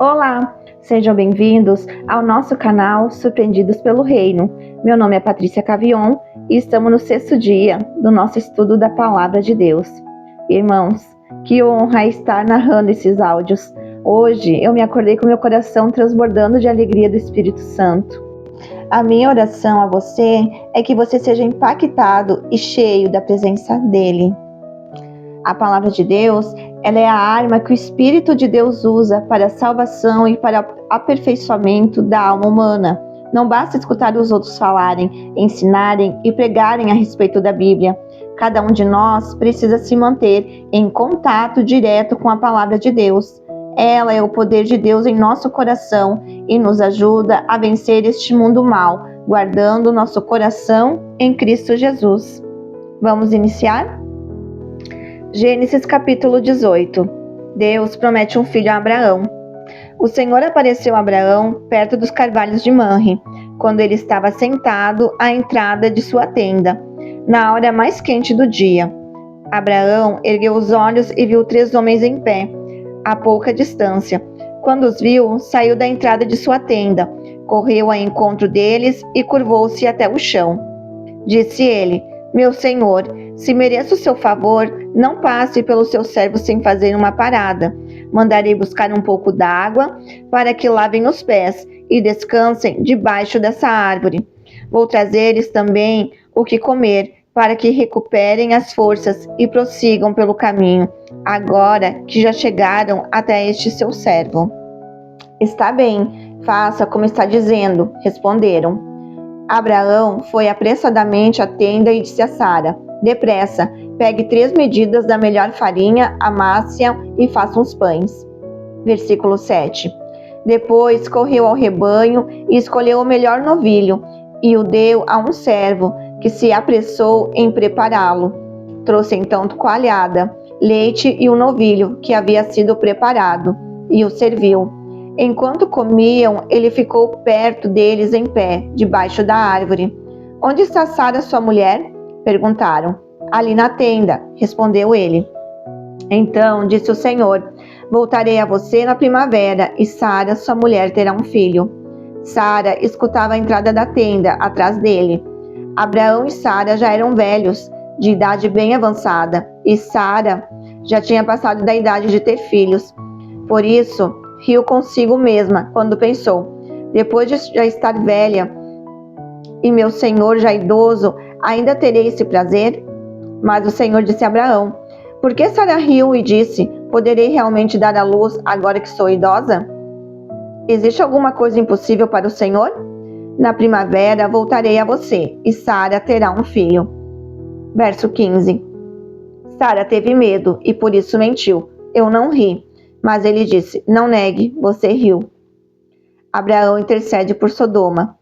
Olá, sejam bem-vindos ao nosso canal Surpreendidos pelo Reino. Meu nome é Patrícia Cavion e estamos no 6º dia do nosso estudo da Palavra de Deus. Irmãos, que honra estar narrando esses áudios. Hoje eu me acordei com meu coração transbordando de alegria do Espírito Santo. A minha oração a você é que você seja impactado e cheio da presença dele. A palavra de Deus, ela é a arma que o Espírito de Deus usa para a salvação e para o aperfeiçoamento da alma humana. Não basta escutar os outros falarem, ensinarem e pregarem a respeito da Bíblia. Cada um de nós precisa se manter em contato direto com a palavra de Deus. Ela é o poder de Deus em nosso coração e nos ajuda a vencer este mundo mal, guardando nosso coração em Cristo Jesus. Vamos iniciar? Gênesis capítulo 18. Deus promete um filho a Abraão. O Senhor apareceu a Abraão perto dos carvalhos de Manre, quando ele estava sentado à entrada de sua tenda, na hora mais quente do dia. Abraão ergueu os olhos e viu 3 homens em pé, a pouca distância. Quando os viu, saiu da entrada de sua tenda, correu ao encontro deles e curvou-se até o chão. Disse ele: Meu Senhor, se mereço o seu favor, não passe pelo seu servo sem fazer uma parada. Mandarei buscar um pouco d'água para que lavem os pés e descansem debaixo dessa árvore. Vou trazer-lhes também o que comer, para que recuperem as forças e prossigam pelo caminho, agora que já chegaram até este seu servo. Está bem, faça como está dizendo, responderam. Abraão foi apressadamente à tenda e disse a Sara: Depressa, pegue 3 medidas da melhor farinha, amasse-a e faça uns pães. Versículo 7. Depois correu ao rebanho e escolheu o melhor novilho e o deu a um servo que se apressou em prepará-lo. Trouxe então coalhada, leite e o novilho que havia sido preparado e o serviu. Enquanto comiam, ele ficou perto deles em pé, debaixo da árvore. Onde está Sara, sua mulher? Perguntaram. Ali na tenda, respondeu ele. Então disse o Senhor: Voltarei a você na primavera e Sara, sua mulher, terá um filho. Sara escutava a entrada da tenda, atrás dele. Abraão e Sara já eram velhos, de idade bem avançada, e Sara já tinha passado da idade de ter filhos. Por isso, riu consigo mesma quando pensou: depois de já estar velha e meu senhor já idoso, ainda terei esse prazer? Mas o Senhor disse a Abraão: Por que Sara riu e disse: Poderei realmente dar à luz agora que sou idosa? Existe alguma coisa impossível para o Senhor? Na primavera voltarei a você e Sara terá um filho. Verso 15. Sara teve medo e por isso mentiu: Eu não ri. Mas ele disse: Não negue, você riu. Abraão intercede por Sodoma.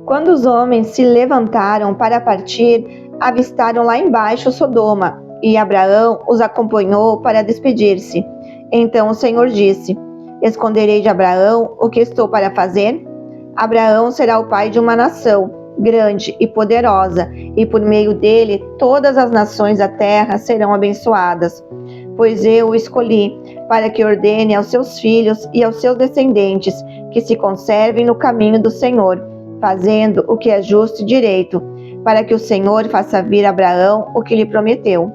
Quando os homens se levantaram para partir, avistaram lá embaixo Sodoma, e Abraão os acompanhou para despedir-se. Então o Senhor disse: Esconderei de Abraão o que estou para fazer? Abraão será o pai de uma nação grande e poderosa, e por meio dele todas as nações da terra serão abençoadas. Pois eu o escolhi para que ordene aos seus filhos e aos seus descendentes que se conservem no caminho do Senhor, fazendo o que é justo e direito, para que o Senhor faça vir a Abraão o que lhe prometeu.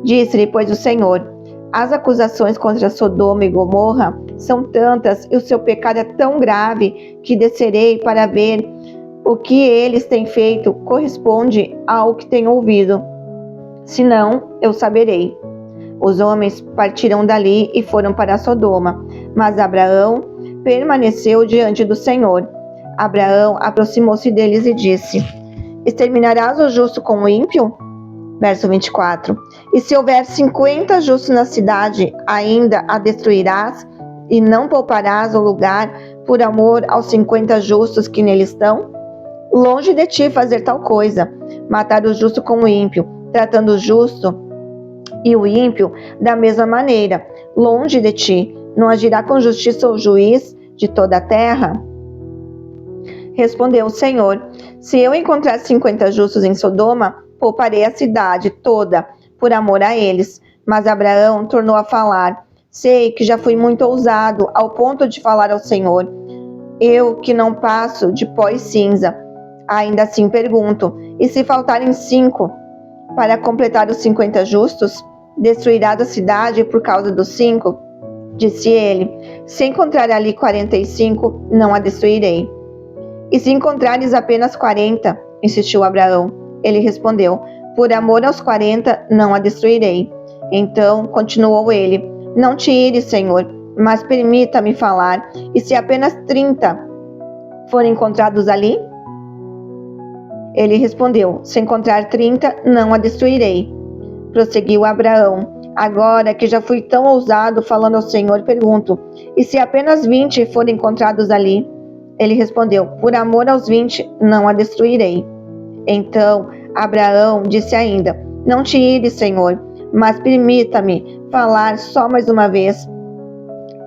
Disse-lhe, pois, o Senhor: As acusações contra Sodoma e Gomorra são tantas e o seu pecado é tão grave que descerei para ver o que eles têm feito corresponde ao que tenho ouvido. Senão, eu saberei. Os homens partiram dali e foram para Sodoma, mas Abraão permaneceu diante do Senhor. Abraão aproximou-se deles e disse: Exterminarás o justo com o ímpio? Verso 24. E se houver 50 justos na cidade, ainda a destruirás e não pouparás o lugar por amor aos 50 justos que nele estão? Longe de ti fazer tal coisa, matar o justo com o ímpio, tratando o justo e o ímpio da mesma maneira. Longe de ti, não agirá com justiça o juiz de toda a terra? Respondeu o Senhor: Se eu encontrar 50 justos em Sodoma, pouparei a cidade toda, por amor a eles. Mas Abraão tornou a falar: Sei que já fui muito ousado ao ponto de falar ao Senhor, eu que não passo de pó e cinza. Ainda assim pergunto, e se faltarem 5 para completar os 50 justos? Destruirá a cidade por causa dos 5? Disse ele, se encontrar ali 45, não a destruirei. E se encontrares apenas 40? Insistiu Abraão. Ele respondeu, por amor aos 40, não a destruirei. Então continuou ele, não te ires, Senhor, mas permita-me falar, e se apenas 30 forem encontrados ali? Ele respondeu, se encontrar 30, não a destruirei. Prosseguiu Abraão, agora que já fui tão ousado falando ao Senhor, pergunto, e se apenas 20 forem encontrados ali? Ele respondeu, por amor aos 20, não a destruirei. Então Abraão disse ainda, não te ires, Senhor, mas permita-me falar só mais uma vez.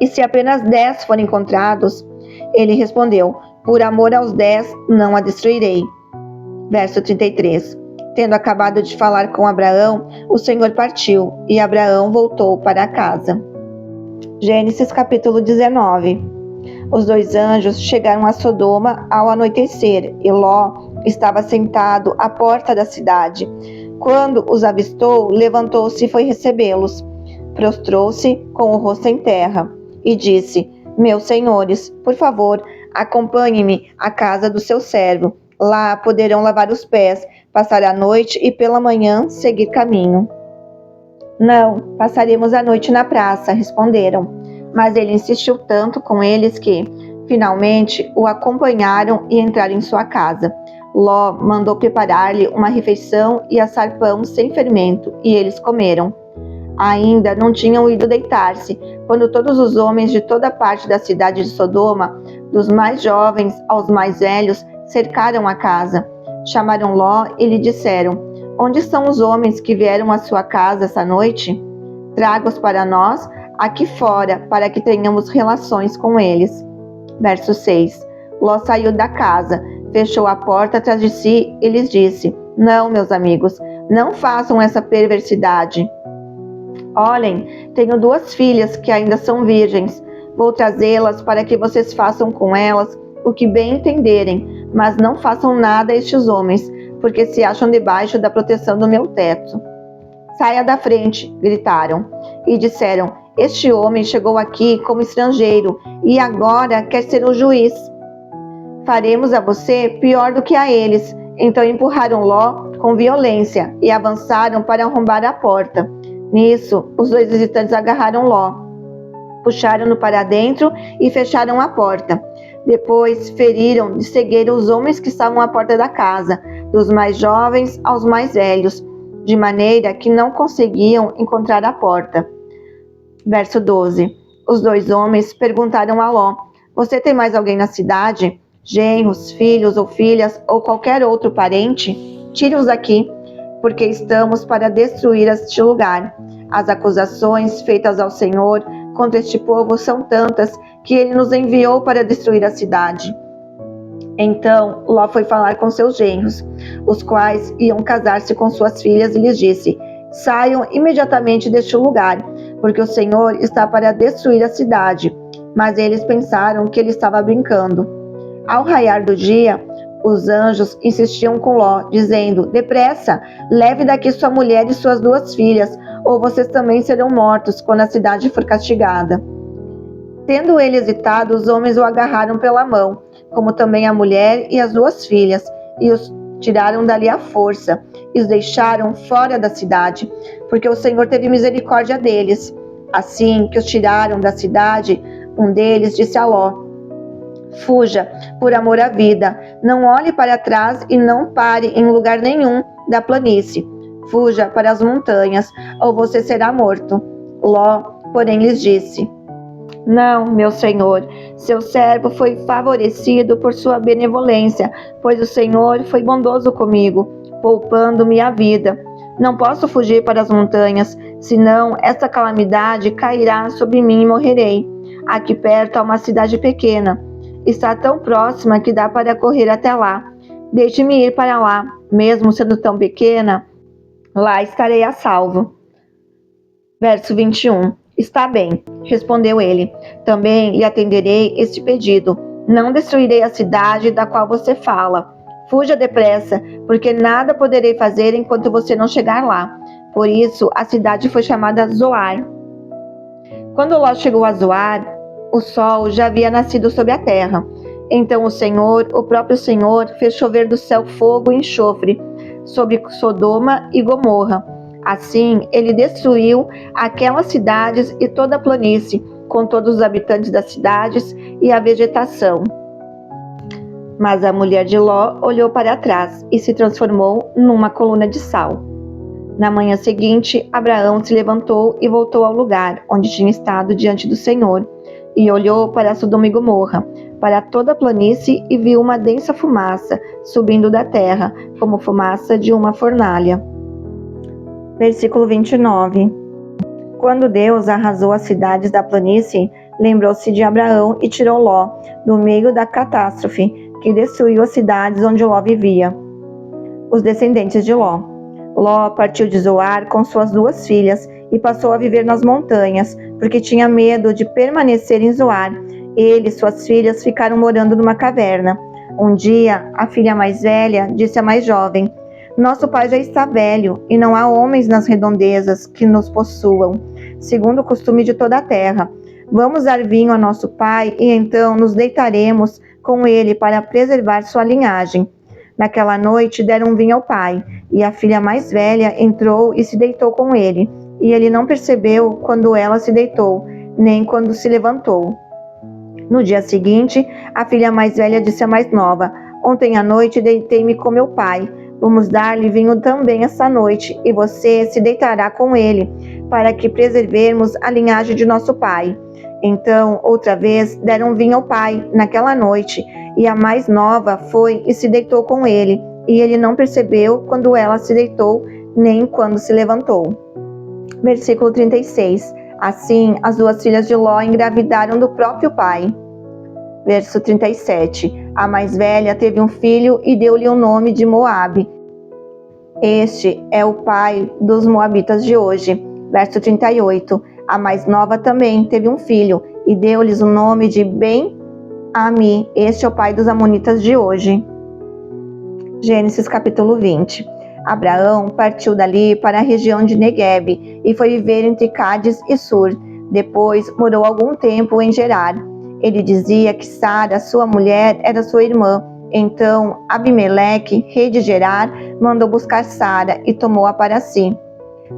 E se apenas 10 forem encontrados? Ele respondeu, por amor aos 10, não a destruirei. Verso 33. Tendo acabado de falar com Abraão, o Senhor partiu, e Abraão voltou para casa. Gênesis capítulo 19. Os 2 anjos chegaram a Sodoma ao anoitecer, e Ló estava sentado à porta da cidade. Quando os avistou, levantou-se e foi recebê-los. Prostrou-se com o rosto em terra, e disse, meus senhores, por favor, acompanhem-me à casa do seu servo. Lá poderão lavar os pés, passar a noite e pela manhã seguir caminho. Não, passaremos a noite na praça, responderam. Mas ele insistiu tanto com eles que, finalmente, o acompanharam e entraram em sua casa. Ló mandou preparar-lhe uma refeição e assar pão sem fermento, e eles comeram. Ainda não tinham ido deitar-se, quando todos os homens de toda parte da cidade de Sodoma, dos mais jovens aos mais velhos, cercaram a casa. Chamaram Ló e lhe disseram, onde estão os homens que vieram à sua casa essa noite? Traga-os para nós, aqui fora, para que tenhamos relações com eles. Verso 6. Ló saiu da casa, fechou a porta atrás de si e lhes disse, não, meus amigos, não façam essa perversidade. Olhem, tenho 2 filhas que ainda são virgens. Vou trazê-las para que vocês façam com elas o que bem entenderem, mas não façam nada a estes homens, porque se acham debaixo da proteção do meu teto. Saia da frente, gritaram, e disseram, este homem chegou aqui como estrangeiro e agora quer ser um juiz. Faremos a você pior do que a eles. Então empurraram Ló com violência e avançaram para arrombar a porta. Nisso, os 2 visitantes agarraram Ló, puxaram-no para dentro e fecharam a porta. Depois feriram de cegueira os homens que estavam à porta da casa, dos mais jovens aos mais velhos, de maneira que não conseguiam encontrar a porta. Verso 12. Os 2 homens perguntaram a Ló, você tem mais alguém na cidade? Genros, filhos ou filhas ou qualquer outro parente? Tire-os daqui, porque estamos para destruir este lugar. As acusações feitas ao Senhor contra este povo são tantas que ele nos enviou para destruir a cidade. Então Ló foi falar com seus genros, os quais iam casar-se com suas filhas, e lhes disse, saiam imediatamente deste lugar, porque o Senhor está para destruir a cidade. Mas eles pensaram que ele estava brincando. Ao raiar do dia, os anjos insistiam com Ló, dizendo, depressa, leve daqui sua mulher e suas 2 filhas, ou vocês também serão mortos quando a cidade for castigada. Tendo ele hesitado, os homens o agarraram pela mão, como também a mulher e as 2 filhas, e os tiraram dali à força, e os deixaram fora da cidade, porque o Senhor teve misericórdia deles. Assim que os tiraram da cidade, um deles disse a Ló, fuja, por amor à vida, não olhe para trás e não pare em lugar nenhum da planície. Fuja para as montanhas, ou você será morto. Ló, porém, lhes disse, não, meu senhor, seu servo foi favorecido por sua benevolência, pois o Senhor foi bondoso comigo, poupando-me a vida. Não posso fugir para as montanhas, senão esta calamidade cairá sobre mim e morrerei. Aqui perto há uma cidade pequena. Está tão próxima que dá para correr até lá. Deixe-me ir para lá, mesmo sendo tão pequena, lá estarei a salvo. Verso 21. Está bem, respondeu ele. Também lhe atenderei este pedido. Não destruirei a cidade da qual você fala. Fuja depressa, porque nada poderei fazer enquanto você não chegar lá. Por isso, a cidade foi chamada Zoar. Quando Ló chegou a Zoar, o sol já havia nascido sobre a terra. Então o próprio Senhor, fez chover do céu fogo e enxofre sobre Sodoma e Gomorra. Assim, ele destruiu aquelas cidades e toda a planície, com todos os habitantes das cidades e a vegetação. Mas a mulher de Ló olhou para trás e se transformou numa coluna de sal. Na manhã seguinte, Abraão se levantou e voltou ao lugar onde tinha estado diante do Senhor, e olhou para Sodoma e Gomorra, para toda a planície, e viu uma densa fumaça subindo da terra, como fumaça de uma fornalha. Versículo 29. Quando Deus arrasou as cidades da planície, lembrou-se de Abraão e tirou Ló do meio da catástrofe, que destruiu as cidades onde Ló vivia. Os descendentes de Ló. Ló partiu de Zoar com suas 2 filhas e passou a viver nas montanhas, porque tinha medo de permanecer em Zoar. Ele e suas filhas ficaram morando numa caverna. Um dia, a filha mais velha disse à mais jovem: "Nosso pai já está velho, e não há homens nas redondezas que nos possuam, segundo o costume de toda a terra. Vamos dar vinho a nosso pai, e então nos deitaremos com ele para preservar sua linhagem." Naquela noite deram vinho ao pai, e a filha mais velha entrou e se deitou com ele, e ele não percebeu quando ela se deitou, nem quando se levantou. No dia seguinte, a filha mais velha disse à mais nova: "Ontem à noite deitei-me com meu pai. Vamos dar-lhe vinho também esta noite, e você se deitará com ele, para que preservemos a linhagem de nosso pai." Então, outra vez, deram vinho ao pai, naquela noite, e a mais nova foi e se deitou com ele, e ele não percebeu quando ela se deitou, nem quando se levantou. Versículo 36. Assim, as 2 filhas de Ló engravidaram do próprio pai. Verso 37. A mais velha teve um filho e deu-lhe o nome de Moabe. Este é o pai dos moabitas de hoje. Verso 38. A mais nova também teve um filho e deu-lhes o nome de Ben-Ami. Este é o pai dos amonitas de hoje. Gênesis capítulo 20. Abraão partiu dali para a região de Neguebe e foi viver entre Cádiz e Sur. Depois morou algum tempo em Gerar. Ele dizia que Sara, sua mulher, era sua irmã. Então Abimeleque, rei de Gerar, mandou buscar Sara e tomou-a para si.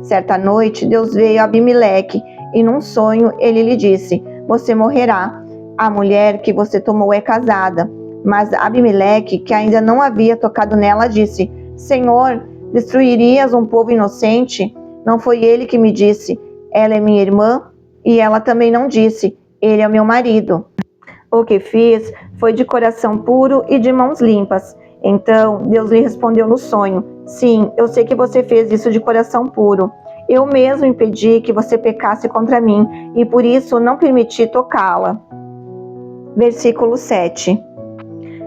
Certa noite Deus veio a Abimeleque e num sonho ele lhe disse: "Você morrerá. A mulher que você tomou é casada." Mas Abimeleque, que ainda não havia tocado nela, disse: "Senhor, destruirias um povo inocente?" Não foi ele que me disse: "Ela é minha irmã?" E ela também não disse: "Ele é meu marido." O que fiz foi de coração puro e de mãos limpas. Então Deus lhe respondeu no sonho: "Sim, eu sei que você fez isso de coração puro. Eu mesmo impedi que você pecasse contra mim, e por isso não permiti tocá-la." Versículo 7.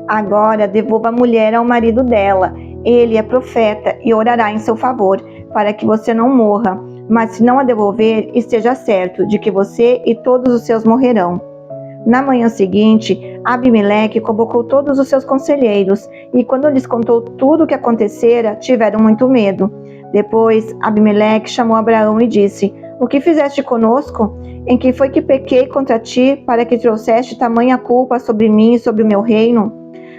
Agora devolva a mulher ao marido dela. Ele é profeta e orará em seu favor, para que você não morra. Mas se não a devolver, esteja certo de que você e todos os seus morrerão. Na manhã seguinte, Abimeleque convocou todos os seus conselheiros, e quando lhes contou tudo o que acontecera, tiveram muito medo. Depois, Abimeleque chamou Abraão e disse: "O que fizeste conosco? Em que foi que pequei contra ti, para que trouxeste tamanha culpa sobre mim e sobre o meu reino?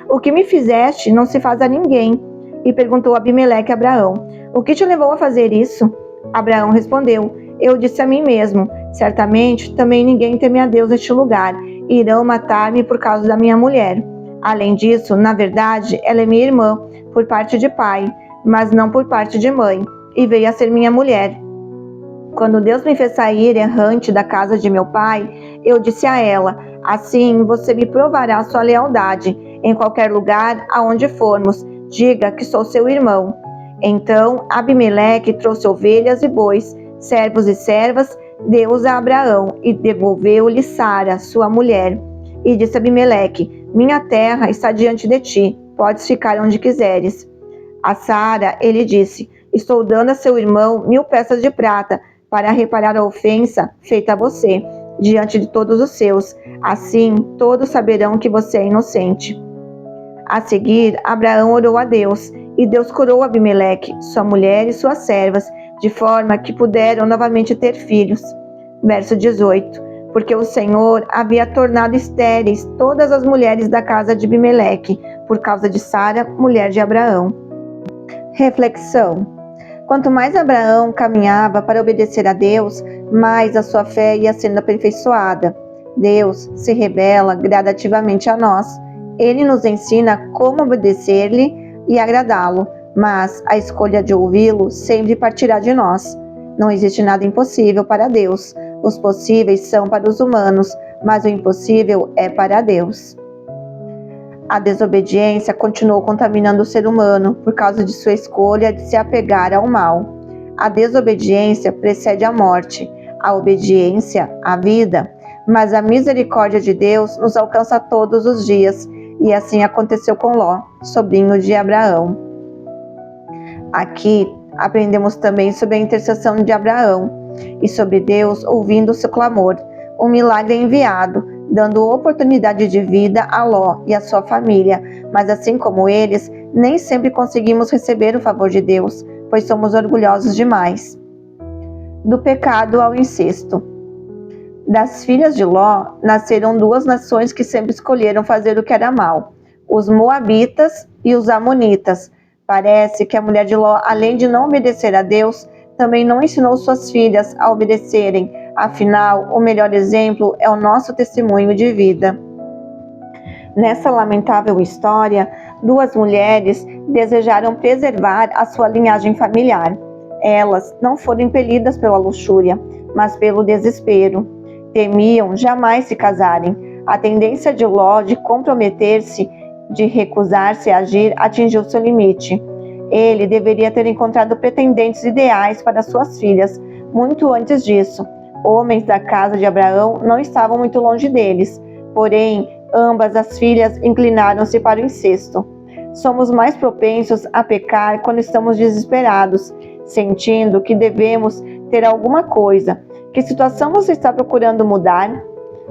O que me fizeste não se faz a ninguém." E perguntou Abimeleque a Abraão: "O que te levou a fazer isso?" Abraão respondeu: "Eu disse a mim mesmo: certamente também ninguém teme a Deus neste lugar, e irão matar-me por causa da minha mulher. Além disso, na verdade, ela é minha irmã, por parte de pai, mas não por parte de mãe, e veio a ser minha mulher. Quando Deus me fez sair errante da casa de meu pai, eu disse a ela: assim você me provará sua lealdade, em qualquer lugar aonde formos, diga que sou seu irmão." Então Abimeleque trouxe ovelhas e bois, servos e servas, deu-os a Abraão e devolveu-lhe Sara, sua mulher. E disse Abimeleque: "Minha terra está diante de ti, podes ficar onde quiseres." A Sara ele disse: "Estou dando a seu irmão 1000 peças de prata, para reparar a ofensa feita a você, diante de todos os seus. Assim, todos saberão que você é inocente. A seguir, Abraão orou a Deus, e Deus curou Abimeleque, sua mulher e suas servas, de forma que puderam novamente ter filhos. Verso 18. Porque o Senhor havia tornado estéreis todas as mulheres da casa de Abimeleque, por causa de Sara, mulher de Abraão. Reflexão. Quanto mais Abraão caminhava para obedecer a Deus, mais a sua fé ia sendo aperfeiçoada. Deus se revela gradativamente a nós. Ele nos ensina como obedecer-lhe e agradá-lo, mas a escolha de ouvi-lo sempre partirá de nós. Não existe nada impossível para Deus. Os possíveis são para os humanos, mas o impossível é para Deus. A desobediência continuou contaminando o ser humano por causa de sua escolha de se apegar ao mal. A desobediência precede a morte, a obediência, a vida, mas a misericórdia de Deus nos alcança todos os dias, e assim aconteceu com Ló, sobrinho de Abraão. Aqui aprendemos também sobre a intercessão de Abraão e sobre Deus ouvindo seu clamor, um milagre enviado, dando oportunidade de vida a Ló e a sua família, mas assim como eles, nem sempre conseguimos receber o favor de Deus, pois somos orgulhosos demais. Do pecado ao incesto. Das filhas de Ló, nasceram duas nações que sempre escolheram fazer o que era mal, os Moabitas e os Amonitas. Parece que a mulher de Ló, além de não obedecer a Deus, também não ensinou suas filhas a obedecerem. Afinal, o melhor exemplo é o nosso testemunho de vida. Nessa lamentável história, duas mulheres desejaram preservar a sua linhagem familiar. Elas não foram impelidas pela luxúria, mas pelo desespero. Temiam jamais se casarem. A tendência de Ló de comprometer-se, de recusar-se a agir, atingiu seu limite. Ele deveria ter encontrado pretendentes ideais para suas filhas, muito antes disso. Homens da casa de Abraão não estavam muito longe deles, porém, ambas as filhas inclinaram-se para o incesto. Somos mais propensos a pecar quando estamos desesperados, sentindo que devemos ter alguma coisa. Que situação você está procurando mudar?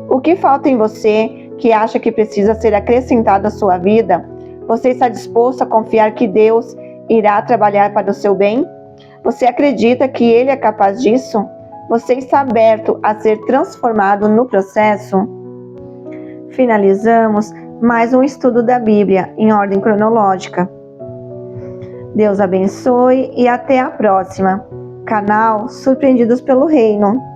O que falta em você que acha que precisa ser acrescentado à sua vida? Você está disposto a confiar que Deus irá trabalhar para o seu bem? Você acredita que Ele é capaz disso? Você está aberto a ser transformado no processo? Finalizamos mais um estudo da Bíblia em ordem cronológica. Deus abençoe e até a próxima. Canal Surpreendidos pelo Reino.